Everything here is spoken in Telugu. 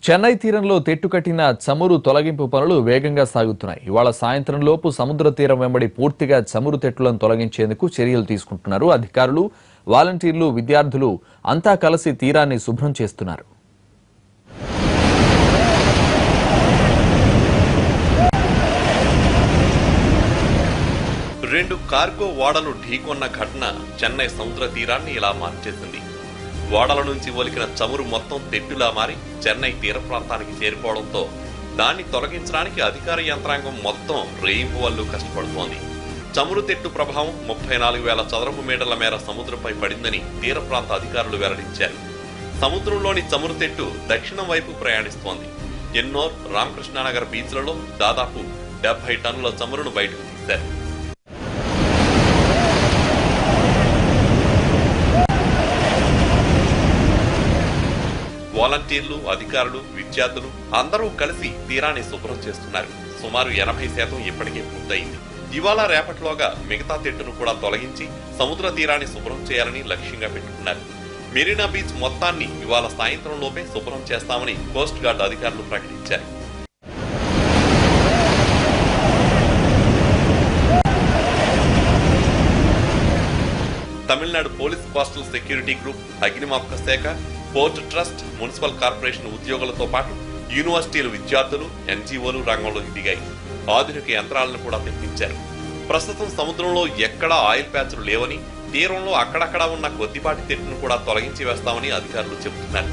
చెన్నై తీరంలో తెట్టుకట్టిన చమురు తొలగింపు పనులు వేగంగా సాగుతున్నాయి. ఇవాళ సాయంత్రం లోపు సముద్ర తీరం వెంబడి పూర్తిగా చమురు తెట్టులను తొలగించేందుకు చర్యలు తీసుకుంటున్నారు. అధికారులు, వాలంటీర్లు, విద్యార్థులు అంతా కలిసి తీరాన్ని శుభ్రం చేస్తున్నారు. రెండు కార్గో ఓడలు ఢీకొన్న ఘటన చెన్నై సముద్ర తీరాన్ని ఇలా మార్చేసింది. ఓడల నుంచి ఒలికిన చమురు మొత్తం తెట్టులా మారి చెన్నై తీర ప్రాంతానికి చేరుకోవడంతో దాన్ని తొలగించడానికి అధికార యంత్రాంగం మొత్తం రేయింపువల్లు కష్టపడుతోంది. చమురు తెట్టు ప్రభావం 34,000 చదరపు మీటర్ల మేర సముద్రంపై పడిందని తీర ప్రాంత అధికారులు వెల్లడించారు. సముద్రంలోని చమురు తెట్టు దక్షిణం వైపు ప్రయాణిస్తోంది. ఎన్నోర్, రామకృష్ణానగర్ బీచ్లలో దాదాపు 70 టన్నుల చమురును బయటకు తీశారు. వాలంటీర్లు, అధికారులు, విద్యార్థులు అందరూ కలిసి తీరాన్ని శుభ్రం చేస్తున్నారు. సుమారు 80% ఇప్పటికే పూర్తయింది. ఇవాళ రేపటిలోగా మిగతా తెట్టును కూడా తొలగించి సముద్ర తీరాన్ని శుభ్రం చేయాలని లక్ష్యంగా పెట్టుకున్నారు. మెరీనా బీచ్ మొత్తాన్ని ఇవాళ సాయంత్రం లోపే శుభ్రం చేస్తామని కోస్ట్ గార్డ్ అధికారులు ప్రకటించారు. Tamil Nadu police coastal security group, అగ్నిమాపక శాఖ, పోర్ట్ ట్రస్ట్, మున్సిపల్ కార్పొరేషన్ ఉద్యోగులతో పాటు యూనివర్సిటీలు, విద్యార్థులు, ఎన్జీఓలు రంగంలోకి దిగాయి. ఆధునిక యంత్రాలను కూడా తెప్పించారు. ప్రస్తుతం సముద్రంలో ఎక్కడా ఆయిల్ ప్యాచ్లు లేవని, తీరంలో అక్కడక్కడా ఉన్న కొద్దిపాటి తెట్టును కూడా తొలగించి వేస్తామని అధికారులు చెబుతున్నారు.